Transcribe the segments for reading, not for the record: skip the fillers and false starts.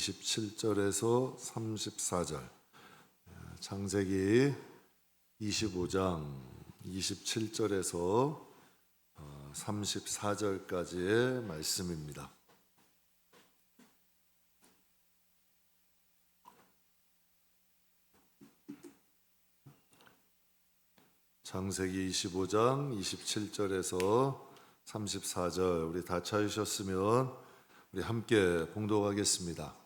27절에서 34절, 창세기 25장 27절에서 34절까지의 말씀입니다. 창세기 25장 27절에서 34절, 우리 다 찾으셨으면 우리 함께 봉독하겠습니다.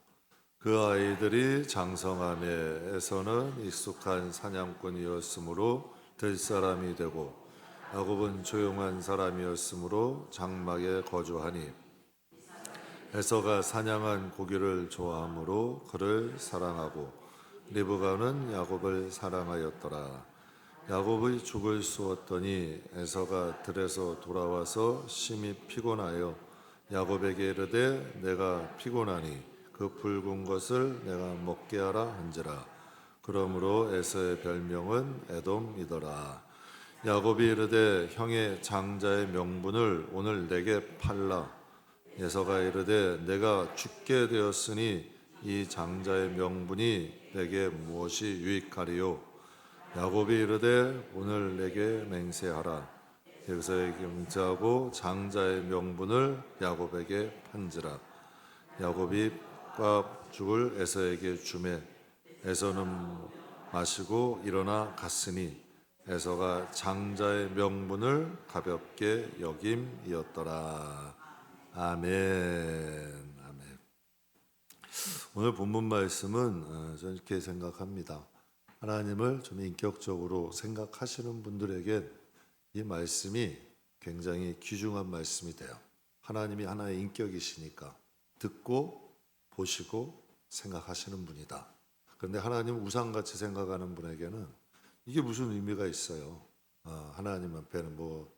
그 아이들이 장성함에 에서는 익숙한 사냥꾼이었으므로 될 사람이 되고, 야곱은 조용한 사람이었으므로 장막에 거주하니, 에서가 사냥한 고기를 좋아하므로 그를 사랑하고, 리브가는 야곱을 사랑하였더라. 야곱의 죽을 쑤었더니 에서가 들에서 돌아와서 심히 피곤하여 야곱에게 이르되, 내가 피곤하니 그 붉은 것을 내가 먹게 하라 한지라. 그러므로 에서의 별명은 에돔이더라. 야곱이 이르되, 형의 장자의 명분을 오늘 내게 팔라. 에서가 이르되, 내가 죽게 되었으니 이 장자의 명분이 내게 무엇이 유익하리요? 야곱이 이르되, 오늘 내게 맹세하라. 에서에게 맹세하고 장자의 명분을 야곱에게 판지라. 야곱이 죽을 에서에게 주매, 에서는 마시고 일어나 갔으니 에서가 장자의 명분을 가볍게 여김이었더라. 아멘. 아멘. 오늘 본문 말씀은 저는 이렇게 생각합니다. 하나님을 좀 인격적으로 생각하시는 분들에게 이 말씀이 굉장히 귀중한 말씀이 돼요. 하나님이 하나의 인격이시니까 듣고 보시고 생각하시는 분이다. 그런데 하나님 우상같이 생각하는 분에게는 이게 무슨 의미가 있어요? 하나님 앞에는 뭐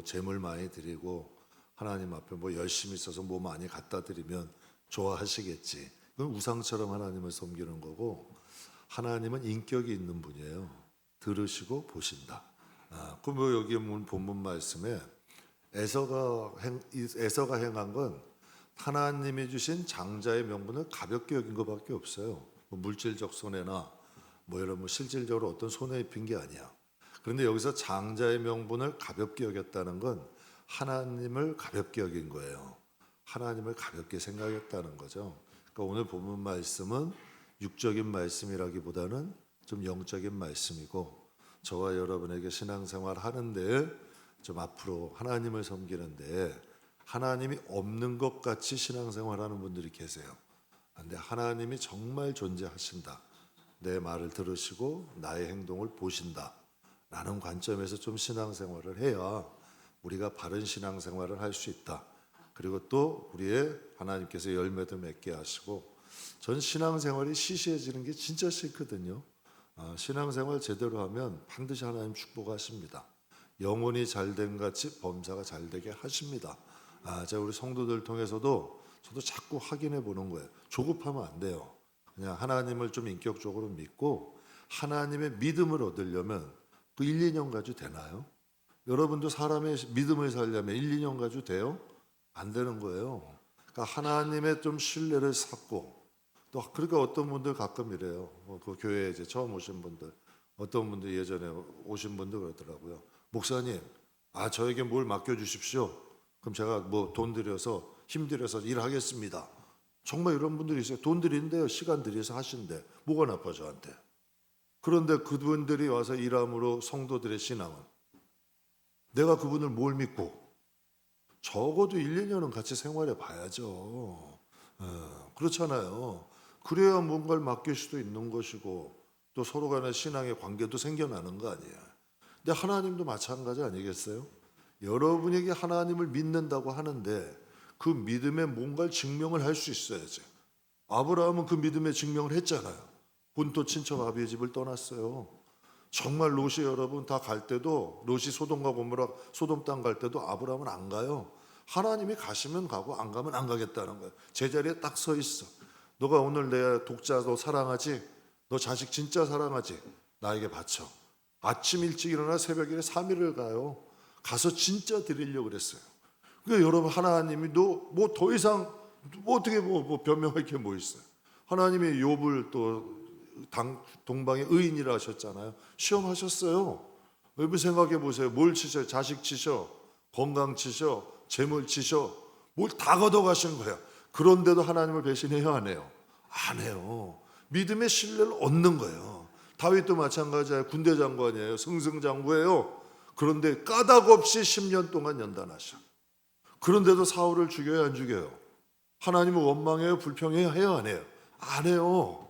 재물 많이 드리고 하나님 앞에 뭐 열심히 있어서 뭐 많이 갖다 드리면 좋아하시겠지. 그건 우상처럼 하나님을 섬기는 거고, 하나님은 인격이 있는 분이에요. 들으시고 보신다. 그럼 여기 본문 말씀에 에서가 행한 건 하나님이 주신 장자의 명분을 가볍게 여긴 것밖에 없어요. 뭐 물질적 손해나 이런 실질적으로 어떤 손해 입힌 게 아니야. 그런데 여기서 장자의 명분을 가볍게 여겼다는 건 하나님을 가볍게 여긴 거예요. 하나님을 가볍게 생각했다는 거죠. 그러니까 오늘 본문 말씀은 육적인 말씀이라기보다는 좀 영적인 말씀이고, 저와 여러분에게 신앙생활 하는데 좀 앞으로 하나님을 섬기는데 하나님이 없는 것 같이 신앙생활하는 분들이 계세요. 그런데 하나님이 정말 존재하신다, 내 말을 들으시고 나의 행동을 보신다 라는 관점에서 좀 신앙생활을 해야 우리가 바른 신앙생활을 할 수 있다. 그리고 또 우리의 하나님께서 열매도 맺게 하시고, 전 신앙생활이 시시해지는 게 진짜 싫거든요. 신앙생활 제대로 하면 반드시 하나님 축복하십니다. 영혼이 잘된 같이 범사가 잘되게 하십니다. 제가 우리 성도들 통해서도 저도 자꾸 확인해 보는 거예요. 조급하면 안 돼요. 그냥 하나님을 좀 인격적으로 믿고 하나님의 믿음을 얻으려면 그 1, 2년 가지고 되나요? 여러분도 사람의 믿음을 살려면 1, 2년 가지고 돼요? 안 되는 거예요. 그러니까 하나님의 좀 신뢰를 쌓고, 또 그러니까 어떤 분들 가끔 이래요. 그 교회에 이제 처음 오신 분들, 어떤 분들 예전에 오신 분들 그러더라고요. 목사님, 저에게 뭘 맡겨주십시오. 그럼 제가 돈 들여서 힘들여서 일하겠습니다. 정말 이런 분들이 있어요. 돈 들인데요, 시간 들여서 하신대. 뭐가 나빠 저한테? 그런데 그분들이 와서 일함으로 성도들의 신앙은, 내가 그분을 뭘 믿고 적어도 1, 2년은 같이 생활해 봐야죠. 그렇잖아요. 그래야 뭔가를 맡길 수도 있는 것이고, 또 서로 간의 신앙의 관계도 생겨나는 거 아니에요. 근데 하나님도 마찬가지 아니겠어요? 여러분에게 하나님을 믿는다고 하는데 그 믿음에 뭔가를 증명을 할 수 있어야지. 아브라함은 그 믿음에 증명을 했잖아요. 본토 친척 아비의 집을 떠났어요. 정말 롯이 여러분 다 갈 때도, 롯이 소돔과 고모라 소돔 땅 갈 때도 아브라함은 안 가요. 하나님이 가시면 가고 안 가면 안 가겠다는 거예요. 제자리에 딱 서 있어. 너가 오늘 내 독자 너 사랑하지? 너 자식 진짜 사랑하지? 나에게 바쳐. 아침 일찍 일어나 새벽 일에 3일을 가요. 가서 진짜 드리려고 그랬어요. 그러니까 여러분, 하나님이 너 뭐 더 이상 뭐 어떻게 뭐 변명할 게 뭐 있어요? 하나님이 욥을 또 동방의 의인이라 하셨잖아요. 시험하셨어요. 여러분 생각해 보세요. 뭘 치셔? 자식 치셔, 건강 치셔, 재물 치셔, 뭘 다 걷어가신 거야. 그런데도 하나님을 배신해요, 안 해요? 안 해요. 믿음의 신뢰를 얻는 거예요. 다윗도 마찬가지예요. 군대 장관이에요. 승승장구예요. 그런데 까닭 없이 10년 동안 연단하셔. 그런데도 사울을 죽여요, 안 죽여요? 하나님을 원망해요, 불평해요, 해요, 안 해요? 안 해요.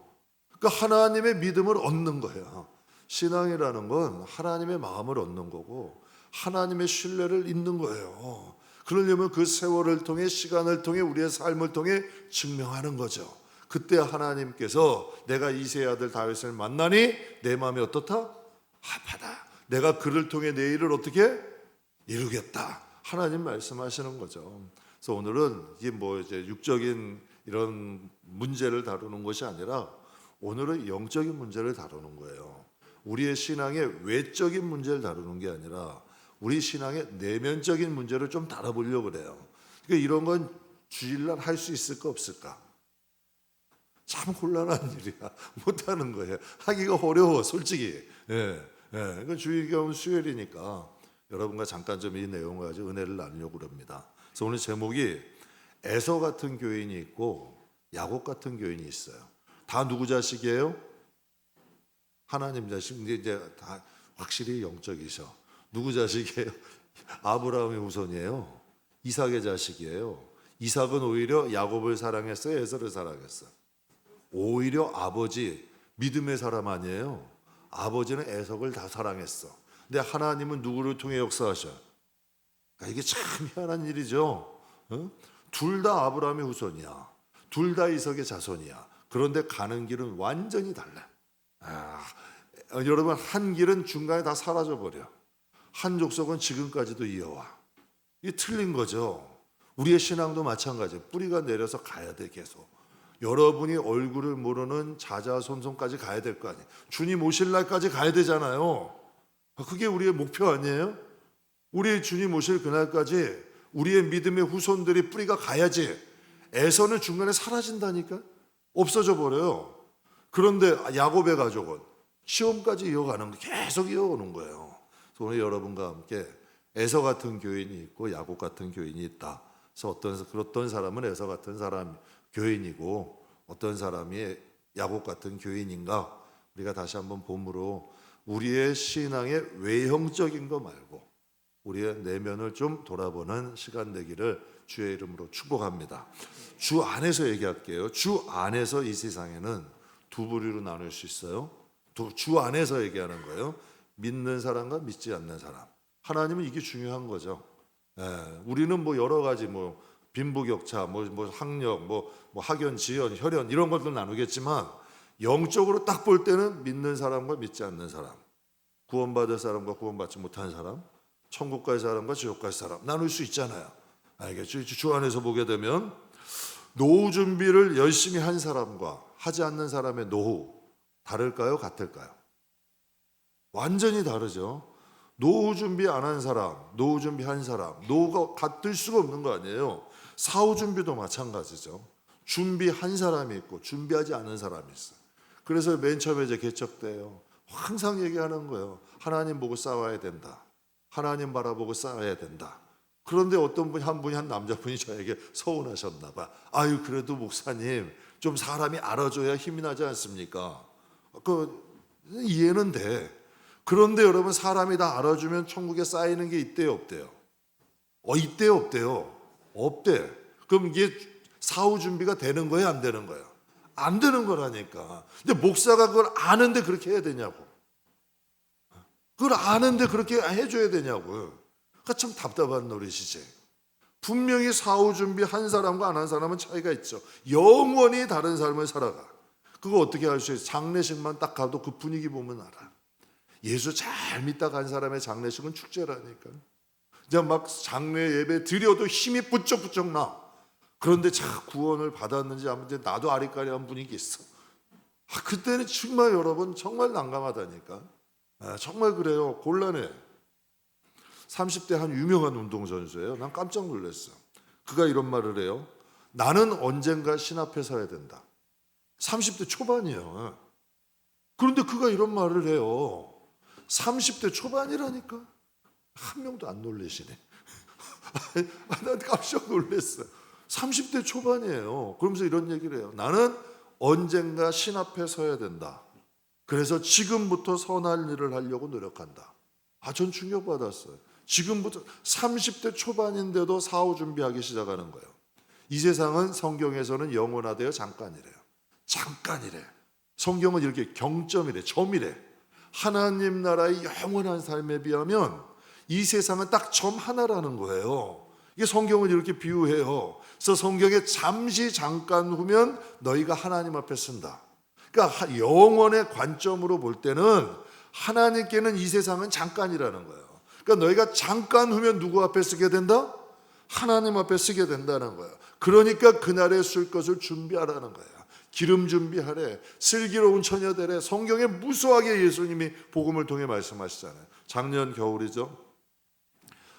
그러니까 하나님의 믿음을 얻는 거예요. 신앙이라는 건 하나님의 마음을 얻는 거고 하나님의 신뢰를 잇는 거예요. 그러려면 그 세월을 통해, 시간을 통해, 우리의 삶을 통해 증명하는 거죠. 그때 하나님께서 내가 이새의 아들 다윗을 만나니 내 마음이 어떻다? 아파다. 내가 그를 통해 내 일을 어떻게 이루겠다. 하나님 말씀하시는 거죠. 그래서 오늘은 이게 뭐 이제 육적인 이런 문제를 다루는 것이 아니라 오늘은 영적인 문제를 다루는 거예요. 우리의 신앙의 외적인 문제를 다루는 게 아니라 우리 신앙의 내면적인 문제를 좀 다뤄보려고 그래요. 그러니까 이런 건 주일날 할 수 있을까 없을까? 참 곤란한 일이야. 못하는 거예요. 하기가 어려워, 솔직히. 그러니까 주일 겸 수요일이니까 여러분과 잠깐 좀 이 내용을 가지고 은혜를 나누려고 합니다. 그래서 오늘 제목이 에서 같은 교인이 있고 야곱 같은 교인이 있어요. 다 누구 자식이에요? 하나님 자식. 근데 이제 다 확실히 영적이셔. 누구 자식이에요? 아브라함의 후손이에요. 이삭의 자식이에요. 이삭은 오히려 야곱을 사랑했어요, 에서를 사랑했어요? 오히려 아버지, 믿음의 사람 아니에요? 아버지는 에석을 다 사랑했어. 근데 하나님은 누구를 통해 역사하셔? 그러니까 이게 참 희한한 일이죠. 둘 다 아브라함의 후손이야. 둘 다 이삭의 자손이야. 그런데 가는 길은 완전히 달라. 여러분, 한 길은 중간에 다 사라져버려. 한 족속은 지금까지도 이어와. 이게 틀린 거죠. 우리의 신앙도 마찬가지예요. 뿌리가 내려서 가야 돼, 계속. 여러분이 얼굴을 모르는 자자손손까지 가야 될 거 아니에요. 주님 오실 날까지 가야 되잖아요. 그게 우리의 목표 아니에요? 우리 주님 오실 그날까지 우리의 믿음의 후손들이 뿌리가 가야지. 에서는 중간에 사라진다니까? 없어져 버려요. 그런데 야곱의 가족은 시험까지 이어가는 거, 계속 이어오는 거예요. 그래서 오늘 여러분과 함께 에서 같은 교인이 있고 야곱 같은 교인이 있다. 그래서 어떤 사람은 에서 같은 사람 교인이고 어떤 사람이 야곱 같은 교인인가? 우리가 다시 한번 봄으로 우리의 신앙의 외형적인 거 말고 우리의 내면을 좀 돌아보는 시간 되기를 주의 이름으로 축복합니다. 주 안에서 얘기할게요. 주 안에서 이 세상에는 두 부류로 나눌 수 있어요. 주 안에서 얘기하는 거예요. 믿는 사람과 믿지 않는 사람. 하나님은 이게 중요한 거죠. 우리는 뭐 여러 가지 뭐 빈부격차, 뭐 학력, 뭐 학연, 지연, 혈연 이런 것들 나누겠지만 영적으로 딱 볼 때는 믿는 사람과 믿지 않는 사람, 구원받을 사람과 구원받지 못한 사람, 천국 갈 사람과 지옥 갈 사람 나눌 수 있잖아요. 알겠죠? 주 안에서 보게 되면 노후 준비를 열심히 한 사람과 하지 않는 사람의 노후 다를까요? 같을까요? 완전히 다르죠. 노후 준비 안 한 사람, 노후 준비한 사람, 노후가 같을 수가 없는 거 아니에요. 사후 준비도 마찬가지죠. 준비한 사람이 있고 준비하지 않은 사람이 있어요. 그래서 맨 처음에 이제 개척돼요. 항상 얘기하는 거예요. 하나님 보고 싸워야 된다. 하나님 바라보고 싸워야 된다. 그런데 어떤 분이 한 남자분이 저에게 서운하셨나 봐. 아유, 그래도 목사님 좀 사람이 알아줘야 힘이 나지 않습니까? 이해는 돼. 그런데 여러분, 사람이 다 알아주면 천국에 쌓이는 게 있대요, 없대요? 있대요, 없대요? 없대. 그럼 이게 사후 준비가 되는 거예요, 안 되는 거예요? 안 되는 거라니까. 근데 목사가 그걸 아는데 그렇게 해야 되냐고. 그걸 아는데 그렇게 해줘야 되냐고요. 그러니까 참 답답한 노릇이지. 분명히 사후 준비 한 사람과 안 한 사람은 차이가 있죠. 영원히 다른 삶을 살아가. 그거 어떻게 할 수 있어요? 장례식만 딱 가도 그 분위기 보면 알아. 예수 잘 믿다 간 사람의 장례식은 축제라니까. 이제 막 장례 예배 드려도 힘이 부쩍부쩍 나. 그런데 자 구원을 받았는지 아무튼 나도 아리까리한 분위기 있어. 그때는 정말 여러분 정말 난감하다니까. 정말 그래요. 곤란해. 30대 한 유명한 운동선수예요. 난 깜짝 놀랐어. 그가 이런 말을 해요. 나는 언젠가 신 앞에 서야 된다. 30대 초반이에요. 그런데 그가 이런 말을 해요. 30대 초반이라니까. 한 명도 안 놀래시네. 난 깜짝 놀랐어요. 30대 초반이에요. 그러면서 이런 얘기를 해요. 나는 언젠가 신 앞에 서야 된다. 그래서 지금부터 선할 일을 하려고 노력한다. 전 충격받았어요. 지금부터 30대 초반인데도 사후 준비하기 시작하는 거예요. 이 세상은 성경에서는 영원하되어 잠깐이래요. 잠깐이래. 성경은 이렇게 경점이래, 점이래. 하나님 나라의 영원한 삶에 비하면 이 세상은 딱 점 하나라는 거예요. 이게 성경은 이렇게 비유해요. 그래서 성경에 잠시 잠깐 후면 너희가 하나님 앞에 쓴다. 그러니까 영원의 관점으로 볼 때는 하나님께는 이 세상은 잠깐이라는 거예요. 그러니까 너희가 잠깐 후면 누구 앞에 쓰게 된다? 하나님 앞에 쓰게 된다는 거예요. 그러니까 그날에 쓸 것을 준비하라는 거예요. 기름 준비하래, 슬기로운 처녀 되래. 성경에 무수하게 예수님이 복음을 통해 말씀하시잖아요. 작년 겨울이죠.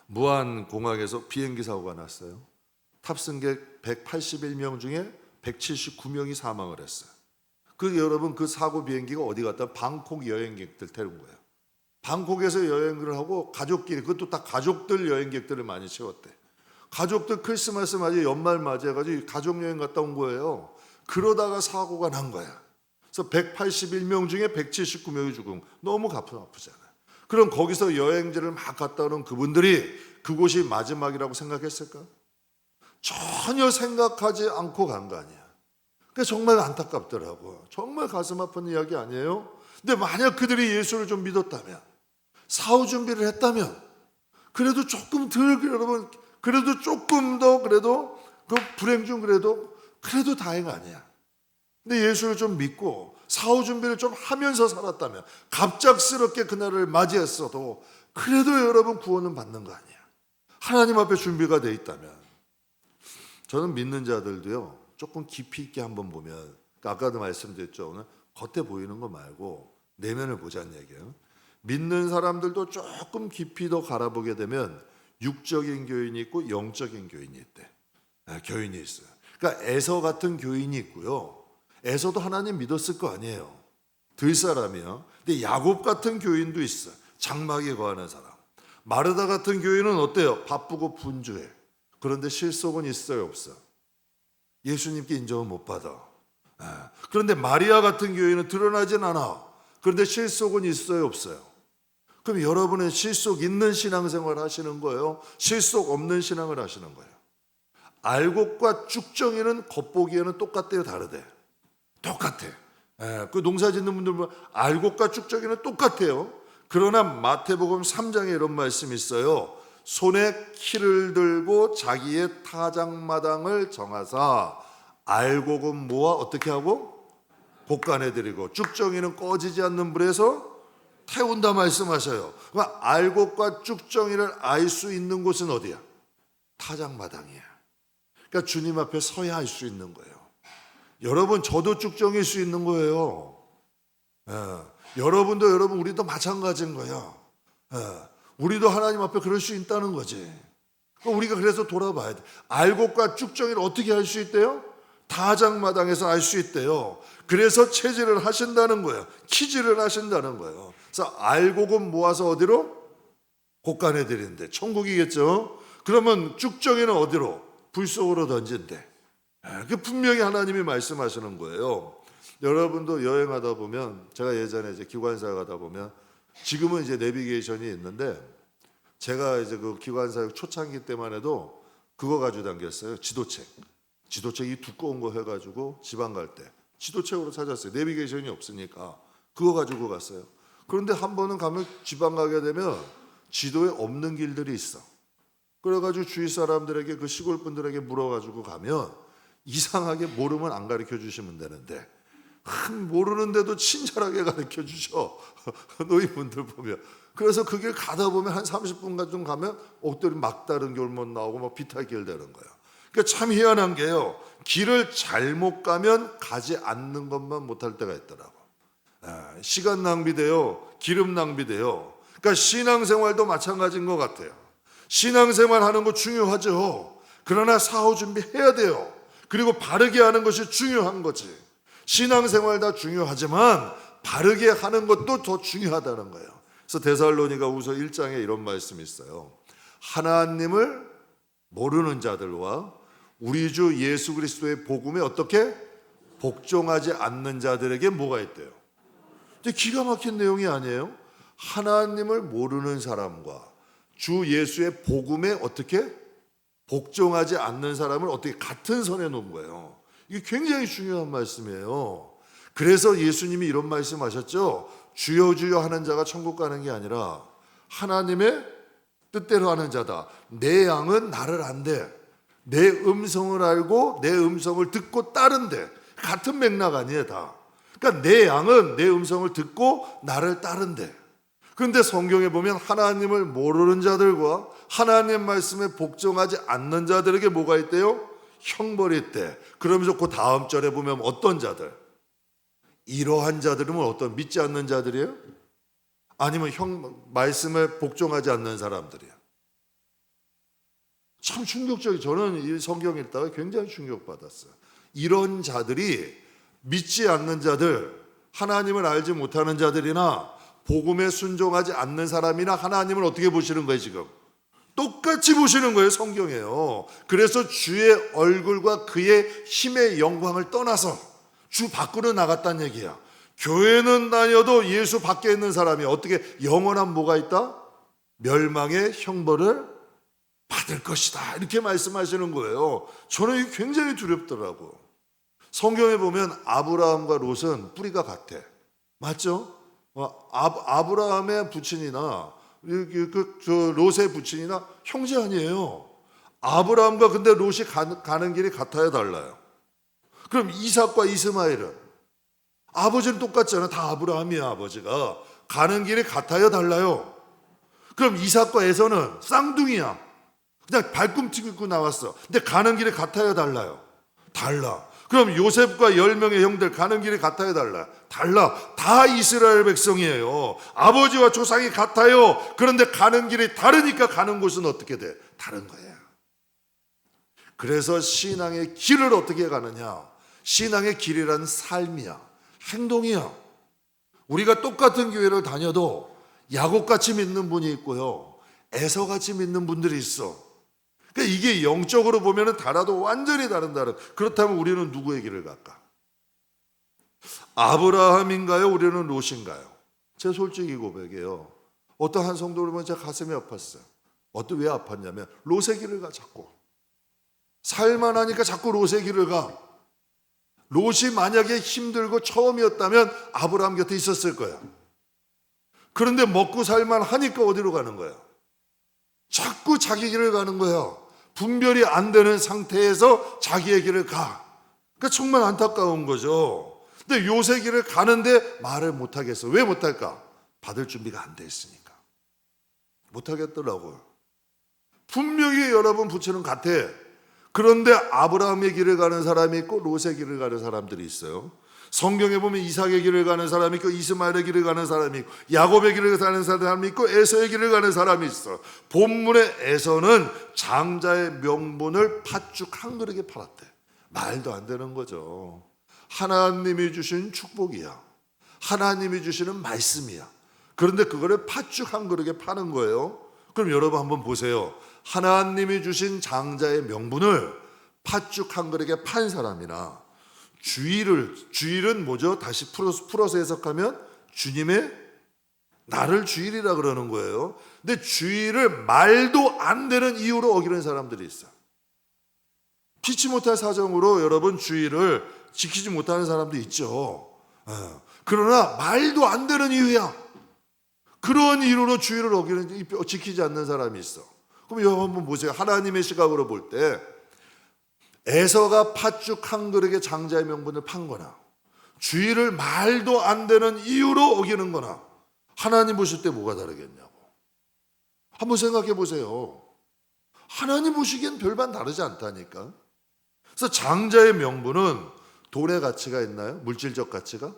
무안공항에서 비행기 사고가 났어요. 탑승객 181명 중에 179명이 사망을 했어요. 여러분 그 사고 비행기가 어디 갔다? 방콕 여행객들 태운 거예요. 방콕에서 여행을 하고 가족끼리, 그것도 다 가족들 여행객들을 많이 채웠대. 가족들 크리스마스 맞이 연말 맞이해가지고 가족여행 갔다 온 거예요. 그러다가 사고가 난 거야. 그래서 181명 중에 179명이 죽은, 너무 가슴 아프잖아요. 그럼 거기서 여행지를 막 갔다 오는 그분들이 그곳이 마지막이라고 생각했을까? 전혀 생각하지 않고 간 거 아니야. 그러니까 정말 안타깝더라고요. 정말 가슴 아픈 이야기 아니에요? 근데 만약 그들이 예수를 좀 믿었다면, 사후 준비를 했다면, 그래도 조금 덜, 여러분, 그래도 조금 더, 그래도 그 불행 중 그래도 다행 아니야. 근데 예수를 좀 믿고 사후 준비를 좀 하면서 살았다면, 갑작스럽게 그날을 맞이했어도 그래도 여러분 구원은 받는 거 아니야. 하나님 앞에 준비가 돼 있다면. 저는 믿는 자들도요, 조금 깊이 있게 한번 보면, 그러니까 아까도 말씀드렸죠. 오늘 겉에 보이는 거 말고 내면을 보자는 얘기예요. 믿는 사람들도 조금 깊이 더 갈아보게 되면 육적인 교인이 있고 영적인 교인이 있대. 교인이 있어요. 그러니까 에서 같은 교인이 있고요. 에서도 하나님 믿었을 거 아니에요. 들 사람이요. 근데 야곱 같은 교인도 있어요. 장막에 거하는 사람. 마르다 같은 교인은 어때요? 바쁘고 분주해. 그런데 실속은 있어요, 없어요? 예수님께 인정은 못 받아. 그런데 마리아 같은 교인은 드러나진 않아. 그런데 실속은 있어요, 없어요? 그럼 여러분은 실속 있는 신앙생활 하시는 거예요? 실속 없는 신앙을 하시는 거예요? 알곡과 쭉정이는 겉보기에는 똑같대요, 다르대? 똑같아. 그 농사 짓는 분들 보면 알곡과 쭉정이는 똑같아요. 그러나 마태복음 3장에 이런 말씀이 있어요. 손에 키를 들고 자기의 타작마당을 정하사 알곡은 모아 어떻게 하고? 볶아내드리고 쭉정이는 꺼지지 않는 불에서 태운다 말씀하셔요. 그러니까 알곡과 쭉정이를 알 수 있는 곳은 어디야? 타작마당이야. 그러니까 주님 앞에 서야 할 수 있는 거예요. 여러분, 저도 쭉정일 수 있는 거예요. 여러분도, 우리도 마찬가지인 거예요. 우리도 하나님 앞에 그럴 수 있다는 거지. 우리가 그래서 돌아봐야 돼. 알곡과 쭉정이를 어떻게 할 수 있대요? 타작마당에서 알 수 있대요. 그래서 체질을 하신다는 거예요. 키질을 하신다는 거예요. 그래서 알곡은 모아서 어디로? 곶간에 드린대. 천국이겠죠. 그러면 쭉정이는 어디로? 불 속으로 던진대. 그 분명히 하나님이 말씀하시는 거예요. 여러분도 여행하다 보면, 제가 예전에 이제 기관사에 가다 보면, 지금은 이제 내비게이션이 있는데, 제가 이제 그 기관사역 초창기 때만 해도 그거 가지고 다녔어요. 지도책이 두꺼운 거 해가지고 지방 갈 때 지도책으로 찾았어요. 내비게이션이 없으니까 그거 가지고 갔어요. 그런데 한 번은 가면 지방 가게 되면 지도에 없는 길들이 있어. 그래가지고 주위 사람들에게, 그 시골 분들에게 물어가지고 가면 이상하게 모르면 안 가르쳐 주시면 되는데, 모르는데도 친절하게 가르쳐 주셔. 노인분들 보면. 그래서 그 길 가다 보면 한 30분 좀 가면 옥들이 막다른 길못 나오고 막 비탈길 되는 거예요. 그러니까 참 희한한 게요, 길을 잘못 가면 가지 않는 것만 못할 때가 있더라고. 시간 낭비돼요. 기름 낭비돼요. 그러니까 신앙생활도 마찬가지인 것 같아요. 신앙생활 하는 거 중요하죠. 그러나 사후 준비해야 돼요. 그리고 바르게 하는 것이 중요한 거지. 신앙생활 다 중요하지만 바르게 하는 것도 더 중요하다는 거예요. 그래서 데살로니가후서 1장에 이런 말씀이 있어요. 하나님을 모르는 자들과 우리 주 예수 그리스도의 복음에 어떻게 복종하지 않는 자들에게 뭐가 있대요? 기가 막힌 내용이 아니에요? 하나님을 모르는 사람과 주 예수의 복음에 어떻게 복종하지 않는 사람을 어떻게 같은 선에 놓은 거예요. 이게 굉장히 중요한 말씀이에요. 그래서 예수님이 이런 말씀하셨죠. 주여 주여 하는 자가 천국 가는 게 아니라 하나님의 뜻대로 하는 자다. 내 양은 나를 안대. 내 음성을 알고 내 음성을 듣고 따른대. 같은 맥락 아니에요 다. 그러니까 내 양은 내 음성을 듣고 나를 따른대. 그런데 성경에 보면 하나님을 모르는 자들과 하나님 말씀에 복종하지 않는 자들에게 뭐가 있대요? 형벌이 있대. 그러면서 그 다음 절에 보면 어떤 자들? 이러한 자들은 어떤 믿지 않는 자들이에요? 아니면 말씀에 복종하지 않는 사람들이에요? 참 충격적이에요. 저는 이 성경 읽다가 굉장히 충격받았어요. 이런 자들이 믿지 않는 자들, 하나님을 알지 못하는 자들이나 복음에 순종하지 않는 사람이나 하나님을 어떻게 보시는 거예요 지금? 똑같이 보시는 거예요. 성경에요. 그래서 주의 얼굴과 그의 힘의 영광을 떠나서 주 밖으로 나갔다는 얘기야. 교회는 다녀도 예수 밖에 있는 사람이 어떻게 영원한 뭐가 있다? 멸망의 형벌을 받을 것이다. 이렇게 말씀하시는 거예요. 저는 이게 굉장히 두렵더라고. 성경에 보면 아브라함과 롯은 뿌리가 같아. 맞죠? 아브라함의 부친이나 롯의 부친이나 형제 아니에요. 아브라함과 근데 롯이 가는 길이 같아야 달라요. 그럼 이삭과 이스마엘은 아버지는 똑같잖아. 다 아브라함이야. 아버지가 가는 길이 같아야 달라요. 그럼 이삭과 에서는 쌍둥이야. 그냥 발꿈치 짚고 나왔어. 근데 가는 길이 같아야 달라요. 달라. 그럼 요셉과 10명의 형들 가는 길이 같아야 달라. 달라. 다 이스라엘 백성이에요. 아버지와 조상이 같아요. 그런데 가는 길이 다르니까 가는 곳은 어떻게 돼? 다른 거예요. 그래서 신앙의 길을 어떻게 가느냐? 신앙의 길이란 삶이야. 행동이야. 우리가 똑같은 교회를 다녀도 야곱같이 믿는 분이 있고요. 에서같이 믿는 분들이 있어. 그러니까 이게 영적으로 보면 달라도 완전히 다른다. 그렇다면 우리는 누구의 길을 갈까? 아브라함인가요? 우리는 롯인가요? 제 솔직히 고백이에요. 어떤 한 성도를 보면 제 가슴이 아팠어요. 왜 아팠냐면 롯의 길을 가 자꾸. 살만하니까 자꾸 롯의 길을 가. 롯이 만약에 힘들고 처음이었다면 아브라함 곁에 있었을 거야. 그런데 먹고 살만하니까 어디로 가는 거야? 자꾸 자기 길을 가는 거야. 분별이 안 되는 상태에서 자기의 길을 가. 그러니까 정말 안타까운 거죠. 근데 롯의 길을 가는데 말을 못하겠어. 왜 못할까? 받을 준비가 안 돼 있으니까. 못하겠더라고요. 분명히 여러분 부처는 같아. 그런데 아브라함의 길을 가는 사람이 있고 롯의 길을 가는 사람들이 있어요. 성경에 보면 이삭의 길을 가는 사람이 있고 이스마엘의 길을 가는 사람이 있고 야곱의 길을 가는 사람이 있고 에서의 길을 가는 사람이 있어. 본문의 에서는 장자의 명분을 팥죽 한 그릇에 팔았대. 말도 안 되는 거죠. 하나님이 주신 축복이야. 하나님이 주시는 말씀이야. 그런데 그거를 팥죽 한 그릇에 파는 거예요. 그럼 여러분 한번 보세요. 하나님이 주신 장자의 명분을 팥죽 한 그릇에 판 사람이나 주일은 뭐죠? 다시 풀어서 해석하면 주님의 나를 주일이라 그러는 거예요. 근데 주일을 말도 안 되는 이유로 어기는 사람들이 있어요. 피치 못할 사정으로 여러분 주일을 지키지 못하는 사람도 있죠. 그러나 말도 안 되는 이유야. 그런 이유로 주일을 지키지 않는 사람이 있어. 그럼 여러분 한번 보세요. 하나님의 시각으로 볼 때 에서가 팥죽 한 그릇에 장자의 명분을 판 거나 주일을 말도 안 되는 이유로 어기는 거나 하나님 보실 때 뭐가 다르겠냐고. 한번 생각해 보세요. 하나님 보시기엔 별반 다르지 않다니까. 그래서 장자의 명분은 돈의 가치가 있나요? 물질적 가치가?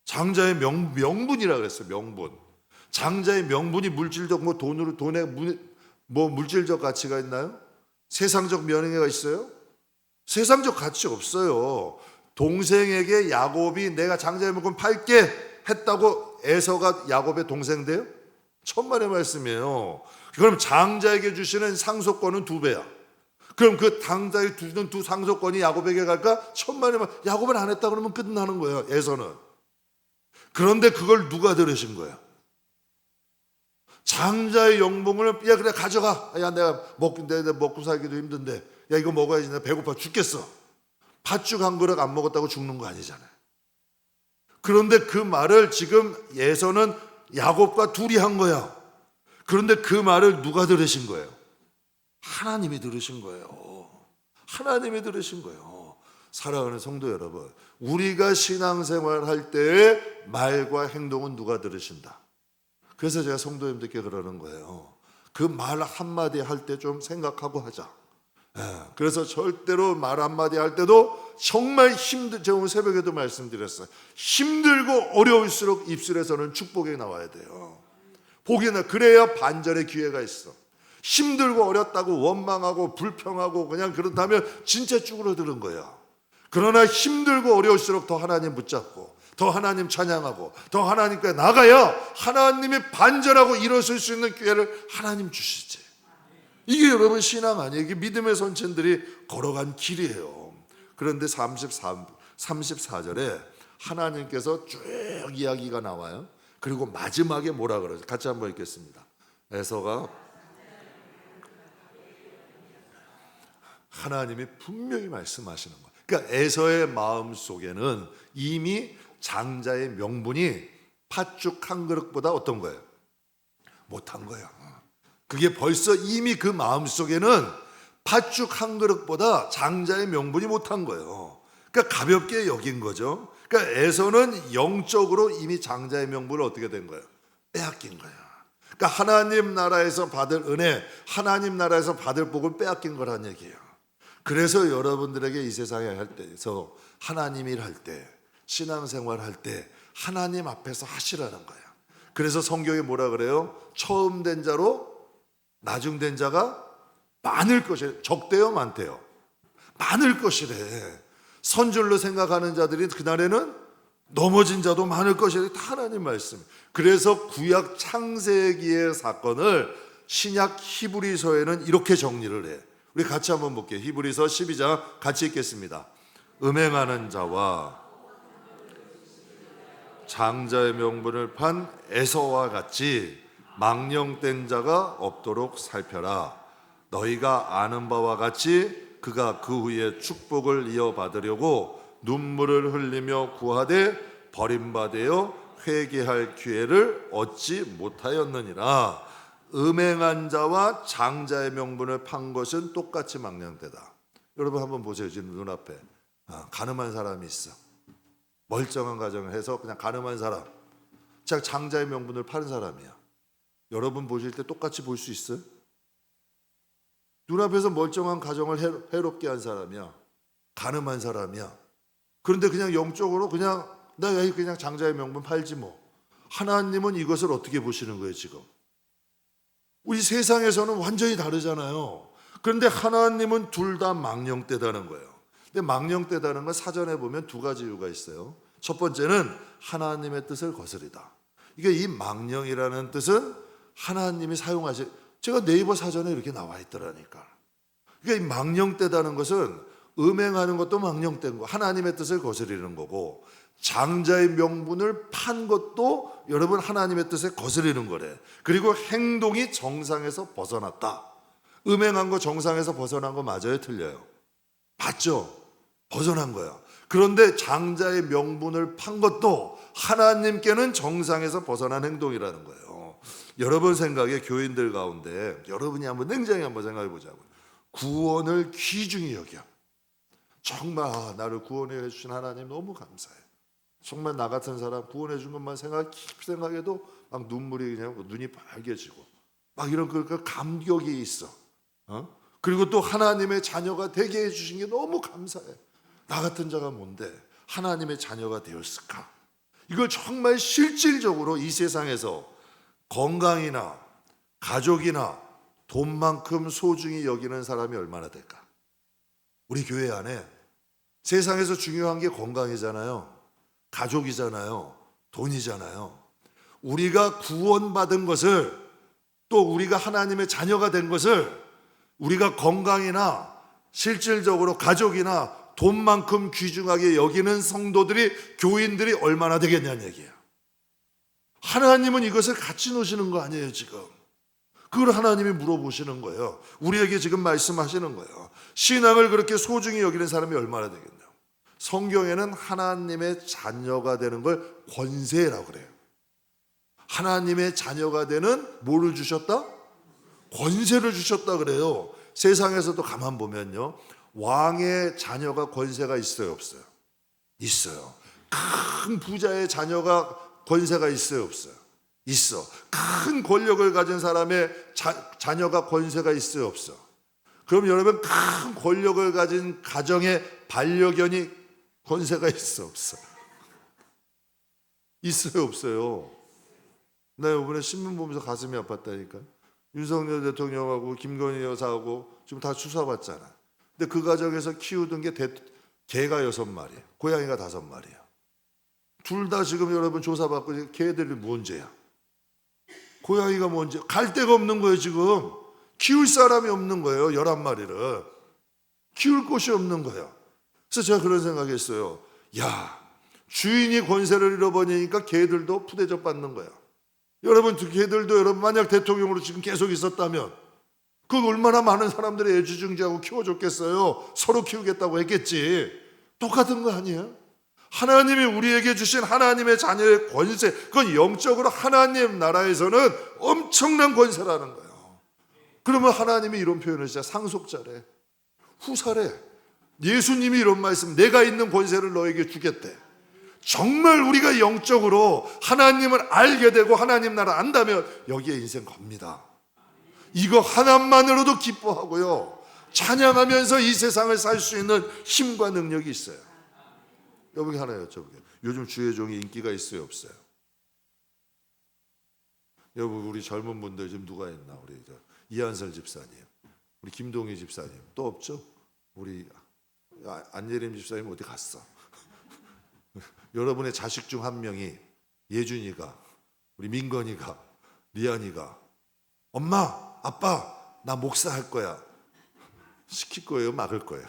장자의 명분이라 그랬어요. 명분. 장자의 명분이 물질적 돈의 물질적 가치가 있나요? 세상적 명예가 있어요? 세상적 가치 없어요. 동생에게 야곱이 내가 장자의 물건 팔게 했다고 에서가 야곱의 동생 돼요? 천만의 말씀이에요. 그럼 장자에게 주시는 상속권은 2배야. 그럼 그 장자에게 주는 두 상속권이 야곱에게 갈까? 천만의 말씀. 야곱은 안 했다 그러면 끝나는 거예요, 에서는. 그런데 그걸 누가 들으신 거야? 장자의 영봉을 야 그래 가져가. 야 내가 먹고 살기도 힘든데 야 이거 먹어야지. 내가 배고파 죽겠어. 팥죽 한 그릇 안 먹었다고 죽는 거 아니잖아요. 그런데 그 말을 지금 에서는 야곱과 둘이 한 거야. 그런데 그 말을 누가 들으신 거예요? 하나님이 들으신 거예요. 하나님이 들으신 거예요. 사랑하는 성도 여러분, 우리가 신앙생활 할 때의 말과 행동은 누가 들으신다? 그래서 제가 성도님들께 그러는 거예요. 그 말 한마디 할 때 좀 생각하고 하자. 그래서 절대로 말 한마디 할 때도 정말 제가 오늘 새벽에도 말씀드렸어요. 힘들고 어려울수록 입술에서는 축복이 나와야 돼요. 복이 나. 그래야 반전의 기회가 있어. 힘들고 어렵다고 원망하고 불평하고 그냥 그렇다면 진짜 쭈그러드는 거야. 그러나 힘들고 어려울수록 더 하나님 붙잡고 더 하나님 찬양하고 더 하나님께 나가야 하나님이 반전하고 일어설 수 있는 기회를 하나님 주시지. 이게 여러분 신앙 아니에요. 이게 믿음의 선천들이 걸어간 길이에요. 그런데 34절에 하나님께서 쭉 이야기가 나와요. 그리고 마지막에 뭐라 그러죠? 같이 한번 읽겠습니다. 에서가 하나님이 분명히 말씀하시는 거예요. 그러니까 에서의 마음 속에는 이미 장자의 명분이 팥죽 한 그릇보다 어떤 거예요? 못한 거예요. 그게 벌써 이미 그 마음 속에는 팥죽 한 그릇보다 장자의 명분이 못한 거예요. 그러니까 가볍게 여긴 거죠. 그러니까 에서는 영적으로 이미 장자의 명분을 어떻게 된 거예요? 빼앗긴 거예요. 그러니까 하나님 나라에서 받을 은혜, 하나님 나라에서 받을 복을 빼앗긴 거란 얘기예요. 그래서 여러분들에게 이 세상에 할 때에서 하나님 일할 때, 신앙생활 할 때 하나님 앞에서 하시라는 거예요. 그래서 성경에 뭐라 그래요? 처음 된 자로 나중 된 자가 많을 것이래. 적대요, 많대요? 많을 것이래. 선줄로 생각하는 자들이 그날에는 넘어진 자도 많을 것이래. 다 하나님 말씀. 그래서 구약 창세기의 사건을 신약 히브리서에는 이렇게 정리를 해. 우리 같이 한번 볼게요. 히브리서 12장 같이 읽겠습니다. 음행하는 자와 장자의 명분을 판 에서와 같이 망령된 자가 없도록 살펴라. 너희가 아는 바와 같이 그가 그 후에 축복을 이어받으려고 눈물을 흘리며 구하되 버림받아 회개할 기회를 얻지 못하였느니라. 음행한 자와 장자의 명분을 판 것은 똑같이 망령되다. 여러분 한번 보세요. 지금 눈앞에 가늠한 사람이 있어. 멀쩡한 가정을 해서 그냥 가늠한 사람, 자 장자의 명분을 파는 사람이야. 여러분 보실 때 똑같이 볼 수 있어요? 눈앞에서 멀쩡한 가정을 해롭게 한 사람이야. 가늠한 사람이야. 그런데 그냥 영적으로 그냥 나 그냥 장자의 명분 팔지 뭐. 하나님은 이것을 어떻게 보시는 거예요 지금? 우리 세상에서는 완전히 다르잖아요. 그런데 하나님은 둘 다 망령되다는 거예요. 근데 망령되다는 건 사전에 보면 2가지 이유가 있어요. 첫 번째는 하나님의 뜻을 거스리다. 이게 이 망령이라는 뜻은 하나님이 제가 네이버 사전에 이렇게 나와 있더라니까. 그러니까 이 망령되다는 것은 음행하는 것도 망령된 거, 하나님의 뜻을 거스리는 거고, 장자의 명분을 판 것도 여러분 하나님의 뜻에 거스리는 거래. 그리고 행동이 정상에서 벗어났다. 음행한 거 정상에서 벗어난 거 맞아요, 틀려요? 맞죠? 벗어난 거야. 그런데 장자의 명분을 판 것도 하나님께는 정상에서 벗어난 행동이라는 거예요. 여러분 생각에 교인들 가운데 여러분이 한번 냉정히 한번 생각해 보자고요. 구원을 귀중히 여겨. 정말 나를 구원해 주신 하나님 너무 감사해. 정말 나 같은 사람 구원해 준 것만 깊이 생각해도 막 눈물이 그냥 눈이 빨개지고 막 이런 그 감격이 있어. 그리고 또 하나님의 자녀가 되게 해주신 게 너무 감사해. 나 같은 자가 뭔데 하나님의 자녀가 되었을까? 이걸 정말 실질적으로 이 세상에서 건강이나 가족이나 돈만큼 소중히 여기는 사람이 얼마나 될까? 우리 교회 안에 세상에서 중요한 게 건강이잖아요. 가족이잖아요. 돈이잖아요. 우리가 구원받은 것을, 또 우리가 하나님의 자녀가 된 것을 우리가 건강이나 실질적으로 가족이나 돈만큼 귀중하게 여기는 성도들이, 교인들이 얼마나 되겠냐는 얘기예요. 하나님은 이것을 같이 놓으시는 거 아니에요, 지금. 그걸 하나님이 물어보시는 거예요. 우리에게 지금 말씀하시는 거예요. 신앙을 그렇게 소중히 여기는 사람이 얼마나 되겠냐고. 성경에는 하나님의 자녀가 되는 걸 권세라고 그래요. 하나님의 자녀가 되는 뭐를 주셨다? 권세를 주셨다 그래요. 세상에서도 가만 보면요, 왕의 자녀가 권세가 있어요, 없어요? 있어요. 큰 부자의 자녀가 권세가 있어요, 없어요? 있어. 큰 권력을 가진 사람의 자녀가 권세가 있어요, 없어요? 그럼 여러분, 큰 권력을 가진 가정의 반려견이 권세가 있어, 없어? 있어요, 없어요? 나 이번에 신문 보면서 가슴이 아팠다니까. 윤석열 대통령하고 김건희 여사하고 지금 다 수사받잖아. 근데 그 가정에서 키우던 게 개가 6마리, 고양이가 5마리야. 둘 다 지금 여러분 조사받고 개들이 뭔죄야? 고양이가 뭔죄? 갈 데가 없는 거예요, 지금. 키울 사람이 없는 거예요, 11마리를. 키울 곳이 없는 거야. 그래서 제가 그런 생각했어요. 야, 주인이 권세를 잃어버리니까 개들도 푸대접 받는 거야. 여러분, 개들도 여러분 만약 대통령으로 지금 계속 있었다면 그 얼마나 많은 사람들이 애지중지하고 키워줬겠어요. 서로 키우겠다고 했겠지. 똑같은 거 아니에요? 하나님이 우리에게 주신 하나님의 자녀의 권세, 그건 영적으로 하나님 나라에서는 엄청난 권세라는 거예요. 그러면 하나님이 이런 표현을 진짜 상속자래, 후사래. 예수님이 이런 말씀, 내가 있는 권세를 너에게 주겠대. 정말 우리가 영적으로 하나님을 알게 되고 하나님 나라 안다면 여기에 인생 겁니다. 이거 하나만으로도 기뻐하고요, 찬양하면서 이 세상을 살 수 있는 힘과 능력이 있어요. 여러분, 하나 여쭤볼게요. 요즘 주의 종이 인기가 있어요, 없어요? 여러분, 우리 젊은 분들 지금 누가 있나? 우리 이한설 집사님, 우리 김동희 집사님, 또 없죠? 우리 안예림 집사님 어디 갔어? 여러분의 자식 중 한 명이, 예준이가, 우리 민건이가, 리안이가 엄마, 아빠, 나 목사 할 거야. 시킬 거예요, 막을 거예요?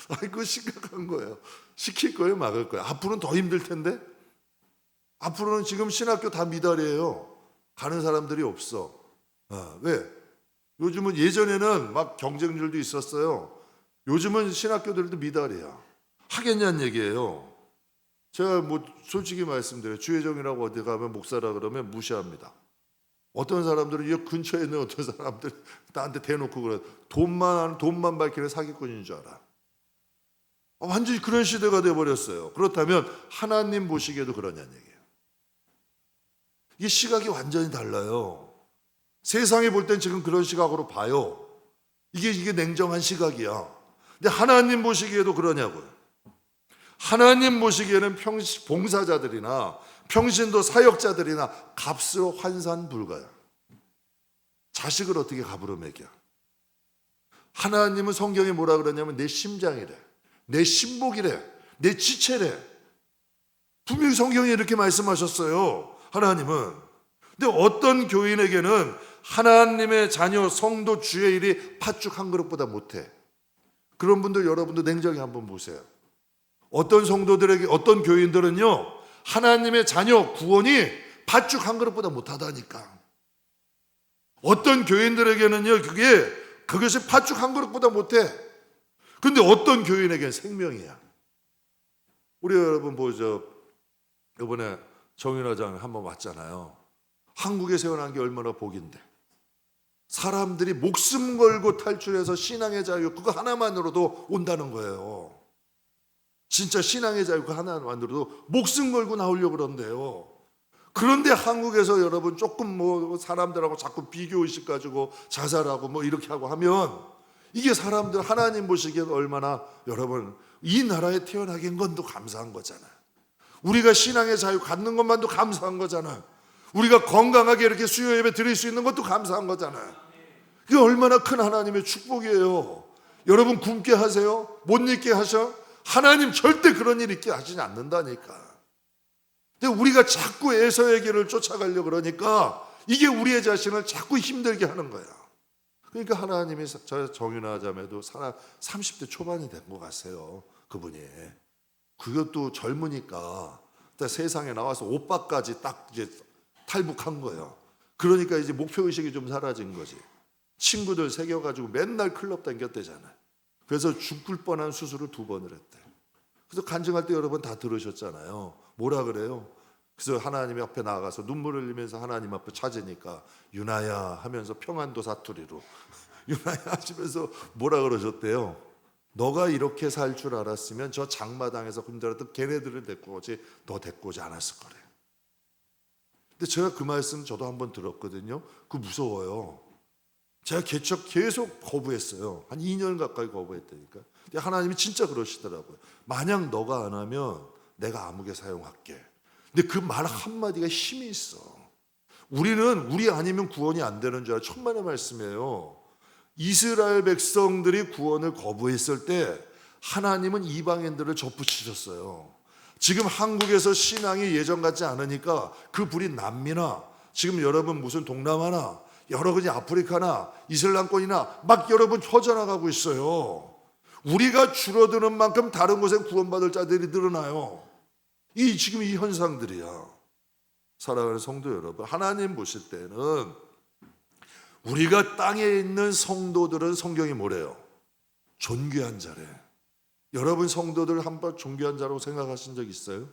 아이고, 심각한 거예요. 시킬 거예요, 막을 거예요? 앞으로는 더 힘들 텐데? 앞으로는 지금 신학교 다 미달이에요. 가는 사람들이 없어. 왜? 요즘은, 예전에는 막 경쟁률도 있었어요. 요즘은 신학교들도 미달이야. 하겠냐는 얘기예요. 제가 뭐 솔직히 말씀드려요. 주혜정이라고 어디 가면 목사라 그러면 무시합니다. 어떤 사람들은 이 근처에 있는 어떤 사람들 나한테 대놓고 그래. 돈만 밝히는 사기꾼인 줄 알아. 완전히 그런 시대가 돼버렸어요. 그렇다면 하나님 보시기에도 그러냐는 얘기예요. 이게 시각이 완전히 달라요. 세상이 볼 땐 지금 그런 시각으로 봐요. 이게 냉정한 시각이야. 근데 하나님 보시기에도 그러냐고요. 하나님 보시기에는 봉사자들이나 평신도 사역자들이나 값으로 환산 불가야. 자식을 어떻게 값으로 매겨? 하나님은 성경에 뭐라 그러냐면 내 심장이래, 내 신복이래, 내 지체래. 분명히 성경에 이렇게 말씀하셨어요, 하나님은. 근데 어떤 교인에게는 하나님의 자녀 성도 주의 일이 팥죽 한 그릇보다 못해. 그런 분들 여러분도 냉정히 한번 보세요. 어떤 성도들에게, 어떤 교인들은요, 하나님의 자녀 구원이 팥죽 한 그릇보다 못하다니까. 어떤 교인들에게는요, 그것이 팥죽 한 그릇보다 못해. 근데 어떤 교인에게는 생명이야. 우리 여러분 보죠. 이번에 정윤화장 한번 왔잖아요. 한국에 세워난 게 얼마나 복인데. 사람들이 목숨 걸고 탈출해서 신앙의 자유, 그거 하나만으로도 온다는 거예요. 진짜 신앙의 자유 그 하나만으로도 목숨 걸고 나오려고 그런대요. 그런데 한국에서 여러분 조금 뭐 사람들하고 자꾸 비교의식 가지고 자살하고 뭐 이렇게 하고 하면, 이게 사람들 하나님 보시기에 얼마나, 여러분, 이 나라에 태어나긴 건도 감사한 거잖아요. 우리가 신앙의 자유 갖는 것만도 감사한 거잖아요. 우리가 건강하게 이렇게 수요 예배 드릴 수 있는 것도 감사한 거잖아요. 그게 얼마나 큰 하나님의 축복이에요. 여러분 굶게 하세요? 못 입게 하셔? 하나님 절대 그런 일 있게 하시지 않는다니까. 근데 우리가 자꾸 에서의 길을 쫓아가려고 그러니까 이게 우리의 자신을 자꾸 힘들게 하는 거야. 그러니까 하나님이 저 정윤아 자매도 30대 초반이 된 것 같아요. 그분이. 그것도 젊으니까 세상에 나와서 오빠까지 딱 이제 탈북한 거예요. 그러니까 이제 목표의식이 좀 사라진 거지. 친구들 새겨가지고 맨날 클럽 다녔대잖아요. 그래서 죽을 뻔한 수술을 2번을 했대. 그래서 간증할 때 여러분 다 들으셨잖아요. 뭐라 그래요? 그래서 하나님 앞에 나가서 눈물을 흘리면서 하나님 앞에 찾으니까 유나야 하면서 평안도 사투리로 유나야 하시면서 뭐라 그러셨대요? 너가 이렇게 살 줄 알았으면 저 장마당에서 힘들었던 걔네들을 데리고 오지 너 데리고 오지 않았을 거래. 근데 제가 그 말씀 저도 한번 들었거든요. 그거 무서워요. 제가 계속 거부했어요. 한 2년 가까이 거부했다니까. 근데 하나님이 진짜 그러시더라고요. 만약 너가 안 하면 내가 아무개 사용할게. 근데 그 말 한마디가 힘이 있어. 우리는 우리 아니면 구원이 안 되는 줄 알아. 천만의 말씀이에요. 이스라엘 백성들이 구원을 거부했을 때 하나님은 이방인들을 접붙이셨어요. 지금 한국에서 신앙이 예전 같지 않으니까 그 불이 남미나 지금 여러분 무슨 동남아나 여러 가지 아프리카나 이슬람권이나 막 여러분 퍼져나가고 있어요. 우리가 줄어드는 만큼 다른 곳에 구원받을 자들이 늘어나요. 지금 이 현상들이야. 사랑하는 성도 여러분, 하나님 보실 때는 우리가 땅에 있는 성도들은 성경이 뭐래요? 존귀한 자래. 여러분 성도들 한번 존귀한 자라고 생각하신 적 있어요?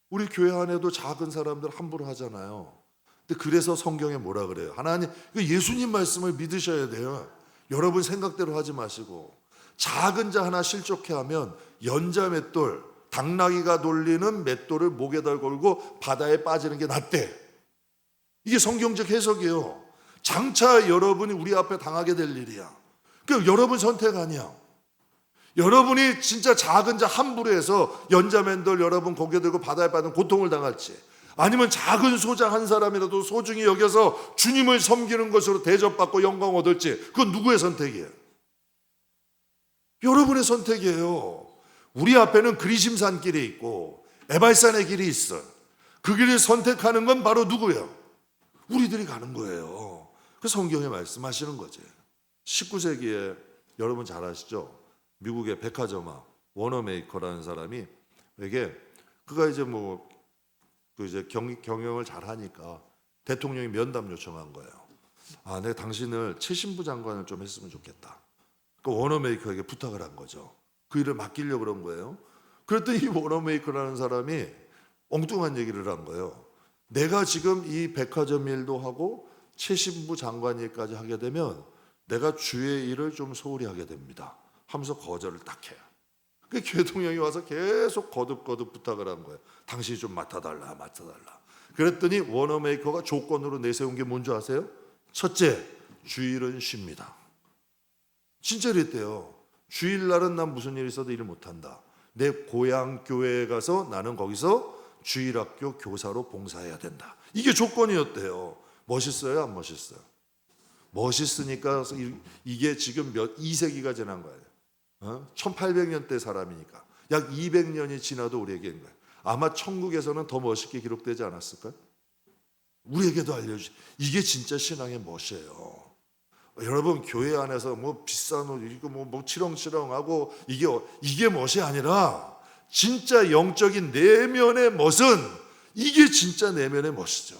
우리 교회 안에도 작은 사람들 함부로 하잖아요. 근데 그래서 성경에 뭐라 그래요? 하나님, 예수님 말씀을 믿으셔야 돼요. 여러분 생각대로 하지 마시고. 작은 자 하나 실족해 하면 연자 맷돌, 당나귀가 돌리는 맷돌을 목에다 걸고 바다에 빠지는 게 낫대. 이게 성경적 해석이에요. 장차 여러분이 우리 앞에 당하게 될 일이야. 그러니까 여러분 선택 아니야. 여러분이 진짜 작은 자 함부로 해서 연자 맷돌 여러분 고개 들고 바다에 빠지는 고통을 당할지, 아니면 작은 소자 한 사람이라도 소중히 여겨서 주님을 섬기는 것으로 대접받고 영광 얻을지, 그건 누구의 선택이에요? 여러분의 선택이에요. 우리 앞에는 그리심산 길이 있고 에발산의 길이 있어요. 그 길을 선택하는 건 바로 누구예요? 우리들이 가는 거예요. 그 성경에 말씀하시는 거지. 19세기에 여러분 잘 아시죠? 미국의 백화점아 워너메이커라는 사람이 그가 이제 경영을 잘 하니까 대통령이 면담 요청한 거예요. 내가 당신을 최신부 장관을 좀 했으면 좋겠다. 그 워너메이커에게 부탁을 한 거죠. 그 일을 맡기려고 그런 거예요. 그랬더니 이 워너메이커라는 사람이 엉뚱한 얘기를 한 거예요. 내가 지금 이 백화점 일도 하고 최신부 장관 일까지 하게 되면 내가 주의 일을 좀 소홀히 하게 됩니다 하면서 거절을 딱 해요. 그 대통령이 와서 계속 거듭거듭 부탁을 한 거예요. 당신이 좀 맡아달라. 그랬더니 워너메이커가 조건으로 내세운 게 뭔지 아세요? 첫째, 주일은 쉽니다. 진짜 이랬대요. 주일날은 난 무슨 일 있어도 일을 못한다. 내 고향 교회에 가서 나는 거기서 주일학교 교사로 봉사해야 된다. 이게 조건이었대요. 멋있어요? 안 멋있어요? 멋있으니까 이게 지금 2세기가 지난 거예요. 1800년대 사람이니까 약 200년이 지나도 우리에게인 거예요. 아마 천국에서는 더 멋있게 기록되지 않았을까요? 우리에게도 알려주시. 이게 진짜 신앙의 멋이에요. 여러분 교회 안에서 비싼 옷 입고 치렁치렁하고 이게 멋이 아니라 진짜 영적인 내면의 멋은 이게 진짜 내면의 멋이죠.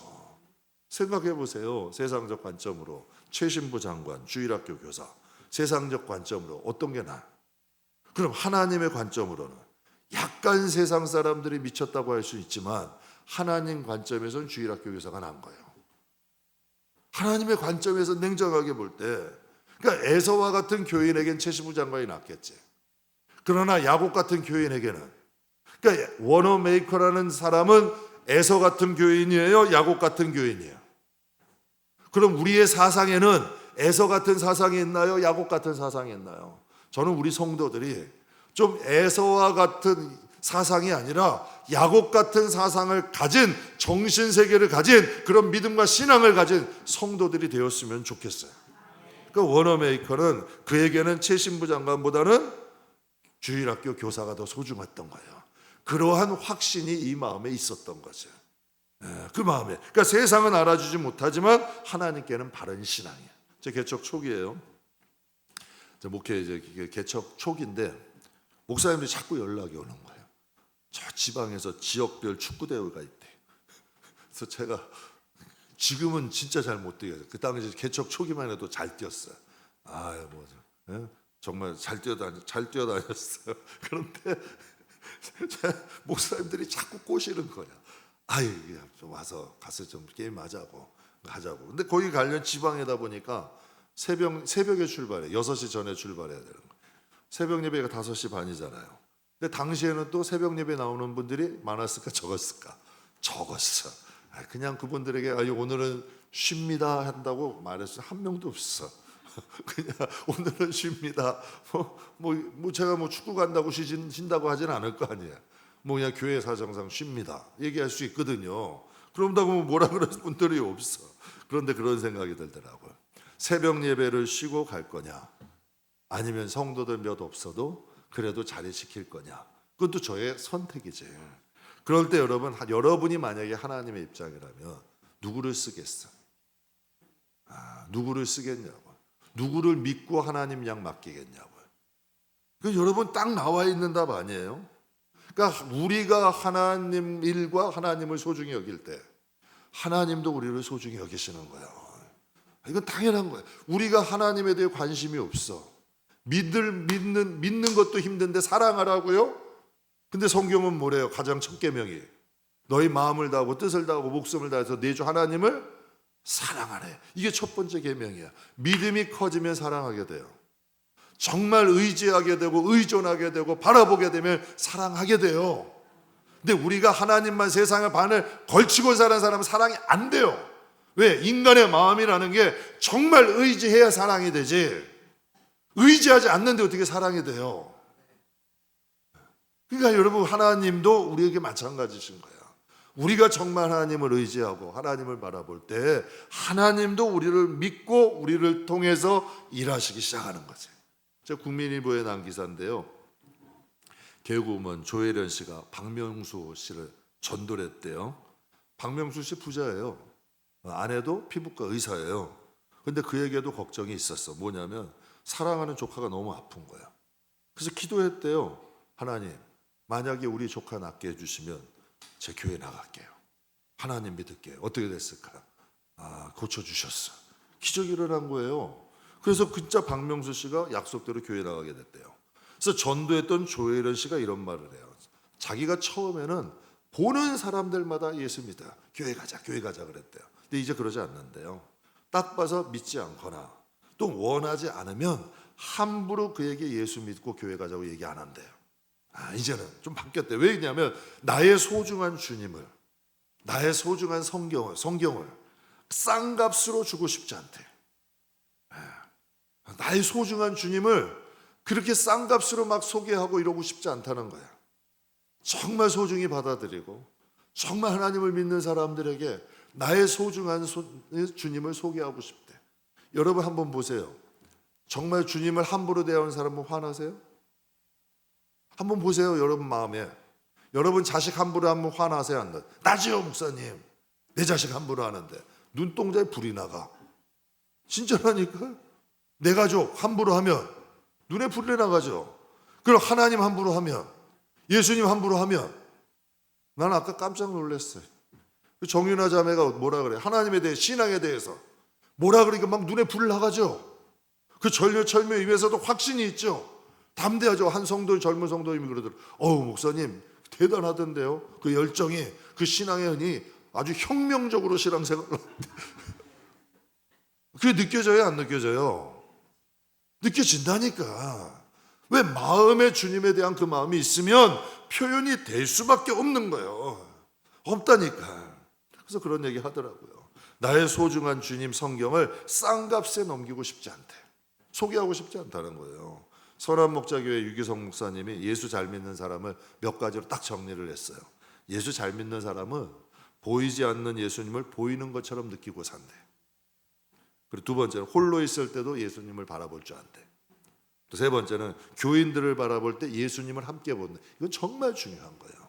생각해 보세요. 세상적 관점으로 최신부 장관, 주일학교 교사, 세상적 관점으로 어떤 게 나아요? 그럼 하나님의 관점으로는 약간 세상 사람들이 미쳤다고 할 수 있지만 하나님 관점에서는 주일학교 교사가 나은 거예요. 하나님의 관점에서 냉정하게 볼 때, 그러니까 에서와 같은 교인에겐 최신부 장관이 낫겠지. 그러나 야곱 같은 교인에게는, 그러니까 워너메이커라는 사람은 에서 같은 교인이에요? 야곱 같은 교인이에요? 그럼 우리의 사상에는 에서 같은 사상이 있나요? 야곱 같은 사상이 있나요? 저는 우리 성도들이 좀 에서와 같은 사상이 아니라 야곱 같은 사상을 가진, 정신세계를 가진 그런 믿음과 신앙을 가진 성도들이 되었으면 좋겠어요. 그러니까 워너메이커는 그에게는 최신부 장관보다는 주일학교 교사가 더 소중했던 거예요. 그러한 확신이 이 마음에 있었던 거죠. 그 마음에. 그러니까 세상은 알아주지 못하지만 하나님께는 바른 신앙이에요. 제 개척 초기예요. 제 목회 이제 개척 초기인데 목사님들이 자꾸 연락이 오는 거예요. 저 지방에서 지역별 축구 대회가 있대요. 그래서 제가 지금은 진짜 잘 못 뛰어요. 그 당시 개척 초기만 해도 잘 뛰었어요. 정말 잘 뛰어다녔어요. 그런데 목사님들이 자꾸 꼬시는 거야. 좀 와서 가서 좀 게임 하자고. 근데 거기 가려면 지방에다 보니까 새벽에 출발해. 6시 전에 출발해야 되는 거예요. 새벽 예배가 5시 반이잖아요. 근데 당시에는 또 새벽 예배 나오는 분들이 많았을까 적었을까? 적었어. 그냥 그분들에게 오늘은 쉽니다 한다고 말했어. 한 명도 없어. 그냥 오늘은 쉽니다. 제가 축구 간다고 쉰다고 하진 않을 거 아니에요. 그냥 교회 사정상 쉽니다 얘기할 수 있거든요. 그런다고 뭐라 그럴 분들이 없어. 그런데 그런 생각이 들더라고요. 새벽 예배를 쉬고 갈 거냐, 아니면 성도들 몇 없어도 그래도 자리 지킬 거냐, 그것도 저의 선택이지. 그럴 때 여러분이 만약에 하나님의 입장이라면 누구를 쓰겠어? 누구를 쓰겠냐고. 누구를 믿고 하나님 양 맡기겠냐고요. 여러분 딱 나와 있는 답 아니에요? 그러니까 우리가 하나님 일과 하나님을 소중히 여길 때 하나님도 우리를 소중히 여기시는 거예요. 이건 당연한 거예요. 우리가 하나님에 대해 관심이 없어. 믿는 것도 힘든데 사랑하라고요? 근데 성경은 뭐래요? 가장 첫 계명이 너희 마음을 다하고 뜻을 다하고 목숨을 다해서 내 주 하나님을 사랑하래. 이게 첫 번째 계명이야. 믿음이 커지면 사랑하게 돼요. 정말 의지하게 되고 의존하게 되고 바라보게 되면 사랑하게 돼요. 근데 우리가 하나님만 세상의 반을 걸치고 사는 사람은 사랑이 안 돼요. 왜? 인간의 마음이라는 게 정말 의지해야 사랑이 되지, 의지하지 않는데 어떻게 사랑이 돼요? 그러니까 여러분, 하나님도 우리에게 마찬가지신 거예요. 우리가 정말 하나님을 의지하고 하나님을 바라볼 때 하나님도 우리를 믿고 우리를 통해서 일하시기 시작하는 거죠. 제가 국민일보에 난 기사인데요, 개그우먼 조혜련 씨가 박명수 씨를 전도를 했대요. 박명수 씨 부자예요. 아내도 피부과 의사예요. 근데 그에게도 걱정이 있었어. 뭐냐면 사랑하는 조카가 너무 아픈 거야. 그래서 기도했대요. 하나님, 만약에 우리 조카 낫게 해주시면 제 교회 나갈게요. 하나님 믿을게요. 어떻게 됐을까? 고쳐주셨어. 기적이 일어난 거예요. 그래서 진짜 박명수 씨가 약속대로 교회 나가게 됐대요. 그래서 전도했던 조혜련 씨가 이런 말을 해요. 자기가 처음에는 보는 사람들마다 예수 믿어, 교회 가자 그랬대요. 근데 이제 그러지 않는데요. 딱 봐서 믿지 않거나 또 원하지 않으면 함부로 그에게 예수 믿고 교회 가자고 얘기 안 한대요. 이제는 좀 바뀌었대요. 왜냐하면 나의 소중한 주님을, 나의 소중한 성경을 싼값으로 주고 싶지 않대. 나의 소중한 주님을 그렇게 싼값으로 막 소개하고 이러고 싶지 않다는 거야. 정말 소중히 받아들이고 정말 하나님을 믿는 사람들에게 나의 소중한 주님을 소개하고 싶대. 여러분 한번 보세요. 정말 주님을 함부로 대하는 사람은 화나세요? 한번 보세요. 여러분 마음에. 여러분 자식 함부로 하면 화나세요? 안 나? 나지요 목사님, 내 자식 함부로 하는데 눈동자에 불이 나가. 진짜라니까. 내 가족 함부로 하면 눈에 불이 나가죠. 그럼 하나님 함부로 하면, 예수님 함부로 하면, 나는 아까 깜짝 놀랐어요. 정윤아 자매가 뭐라 그래? 하나님에 대해, 신앙에 대해서 뭐라 그러니까 막 눈에 불 나가죠. 그 전려철며 입에서도 확신이 있죠. 담대하죠. 한 성도, 젊은 성도님이 그러더라고요. 목사님 대단하던데요. 그 열정이, 그 신앙의 흔히 아주 혁명적으로 신앙생활을 그게 느껴져요? 안 느껴져요? 느껴진다니까. 왜? 마음에 주님에 대한 그 마음이 있으면 표현이 될 수밖에 없는 거예요. 없다니까. 그래서 그런 얘기 하더라고요. 나의 소중한 주님 성경을 싼값에 넘기고 싶지 않대. 소개하고 싶지 않다는 거예요. 선한목자교회 유기성 목사님이 예수 잘 믿는 사람을 몇 가지로 딱 정리를 했어요. 예수 잘 믿는 사람은 보이지 않는 예수님을 보이는 것처럼 느끼고 산대. 그리고 두 번째는 홀로 있을 때도 예수님을 바라볼 줄 안대. 또 세 번째는 교인들을 바라볼 때 예수님을 함께 본다. 이건 정말 중요한 거예요.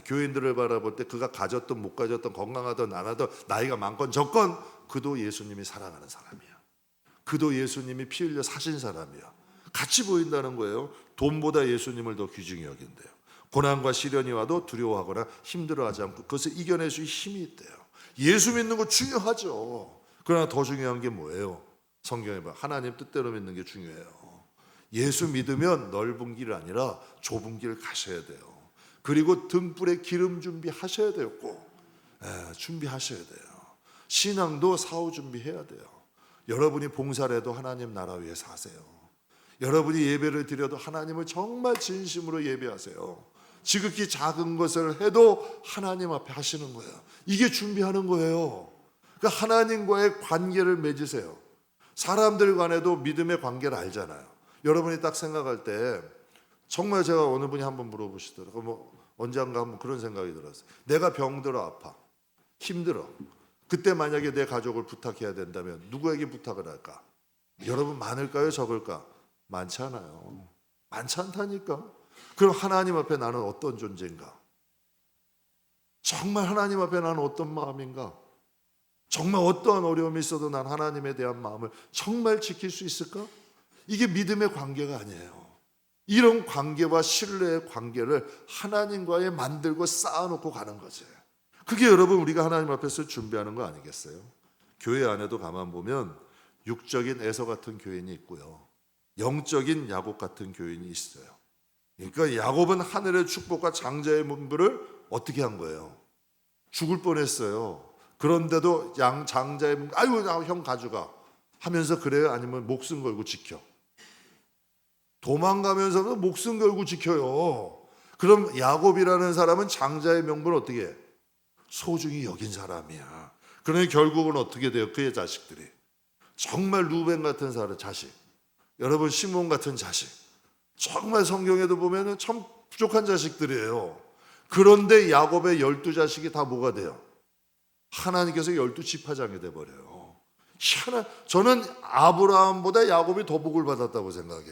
교인들을 바라볼 때 그가 가졌든 못 가졌든 건강하든 안 하든 나이가 많건 적건 그도 예수님이 사랑하는 사람이야. 그도 예수님이 피 흘려 사신 사람이야. 같이 보인다는 거예요. 돈보다 예수님을 더 귀중히 여긴대요. 고난과 시련이 와도 두려워하거나 힘들어하지 않고 그것을 이겨낼 수 있는 힘이 있대요. 예수 믿는 거 중요하죠. 그러나 더 중요한 게 뭐예요? 성경에 봐. 하나님 뜻대로 믿는 게 중요해요. 예수 믿으면 넓은 길 아니라 좁은 길 가셔야 돼요. 그리고 등불에 기름 준비하셔야 돼요. 꼭 준비하셔야 돼요. 신앙도 사후 준비해야 돼요. 여러분이 봉사를 해도 하나님 나라 위해서 하세요. 여러분이 예배를 드려도 하나님을 정말 진심으로 예배하세요. 지극히 작은 것을 해도 하나님 앞에 하시는 거예요. 이게 준비하는 거예요. 그러니까 하나님과의 관계를 맺으세요. 사람들 간에도 믿음의 관계를 알잖아요. 여러분이 딱 생각할 때 정말 제가 어느 분이 한번 물어보시더라고요. 언젠가 한번 그런 생각이 들었어요. 내가 병들어 아파 힘들어. 그때 만약에 내 가족을 부탁해야 된다면 누구에게 부탁을 할까? 여러분 많을까요? 적을까? 많지 않아요. 많지 않다니까. 그럼 하나님 앞에 나는 어떤 존재인가? 정말 하나님 앞에 나는 어떤 마음인가? 정말 어떠한 어려움이 있어도 난 하나님에 대한 마음을 정말 지킬 수 있을까? 이게 믿음의 관계가 아니에요. 이런 관계와 신뢰의 관계를 하나님과의 만들고 쌓아놓고 가는 거죠. 그게 여러분 우리가 하나님 앞에서 준비하는 거 아니겠어요? 교회 안에도 가만 보면 육적인 에서 같은 교인이 있고요, 영적인 야곱 같은 교인이 있어요. 그러니까 야곱은 하늘의 축복과 장자의 문부를 어떻게 한 거예요? 죽을 뻔했어요. 그런데도 장자의 문부, 아이고 형 가져가 하면서 그래요? 아니면 목숨 걸고 지켜? 도망가면서도 목숨 걸고 지켜요. 그럼 야곱이라는 사람은 장자의 명분을 어떻게 해? 소중히 여긴 사람이야. 그러니 결국은 어떻게 돼요? 그의 자식들이 정말 루벤 같은 사람 자식, 여러분 시몬 같은 자식, 정말 성경에도 보면은 참 부족한 자식들이에요. 그런데 야곱의 12자식이 다 뭐가 돼요? 하나님께서 12지파장이 돼버려요. 저는 아브라함보다 야곱이 더 복을 받았다고 생각해.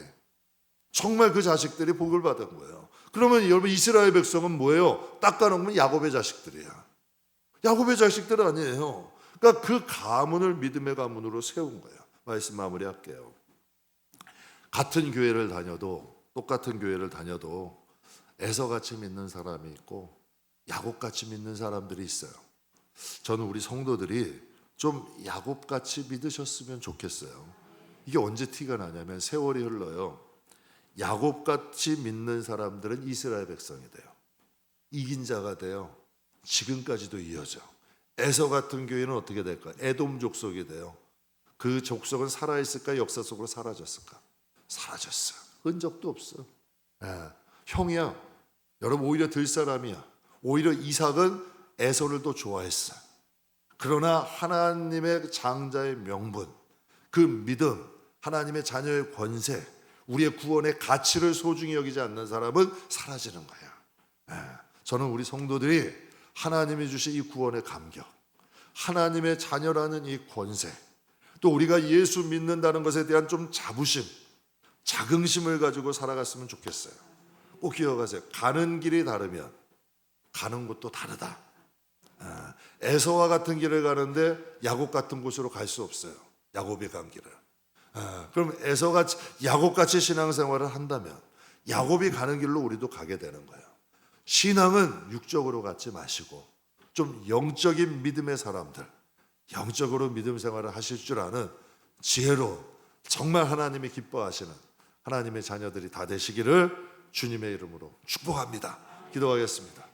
정말 그 자식들이 복을 받은 거예요. 그러면 여러분 이스라엘 백성은 뭐예요? 닦아놓으면 야곱의 자식들이야. 야곱의 자식들 아니에요. 그러니까 그 가문을 믿음의 가문으로 세운 거예요. 말씀 마무리할게요. 같은 교회를 다녀도, 똑같은 교회를 다녀도 에서같이 믿는 사람이 있고 야곱같이 믿는 사람들이 있어요. 저는 우리 성도들이 좀 야곱같이 믿으셨으면 좋겠어요. 이게 언제 티가 나냐면 세월이 흘러요. 야곱같이 믿는 사람들은 이스라엘 백성이 돼요. 이긴 자가 돼요. 지금까지도 이어져. 에서 같은 교회는 어떻게 될까? 에돔 족속이 돼요. 그 족속은 살아있을까? 역사 속으로 사라졌을까? 사라졌어. 흔적도 없어. 형이야. 여러분 오히려 들 사람이야. 오히려 이삭은 에서를 더 좋아했어. 그러나 하나님의 장자의 명분, 그 믿음, 하나님의 자녀의 권세, 우리의 구원의 가치를 소중히 여기지 않는 사람은 사라지는 거야. 저는 우리 성도들이 하나님이 주신 이 구원의 감격, 하나님의 자녀라는 이 권세, 또 우리가 예수 믿는다는 것에 대한 좀 자부심, 자긍심을 가지고 살아갔으면 좋겠어요. 꼭 기억하세요. 가는 길이 다르면 가는 곳도 다르다. 에서와 같은 길을 가는데 야곱 같은 곳으로 갈 수 없어요. 야곱이 간 길을. 그럼 에서같이 야곱같이 신앙생활을 한다면 야곱이 가는 길로 우리도 가게 되는 거예요. 신앙은 육적으로 갖지 마시고 좀 영적인 믿음의 사람들, 영적으로 믿음 생활을 하실 줄 아는 지혜로운, 정말 하나님이 기뻐하시는 하나님의 자녀들이 다 되시기를 주님의 이름으로 축복합니다. 기도하겠습니다.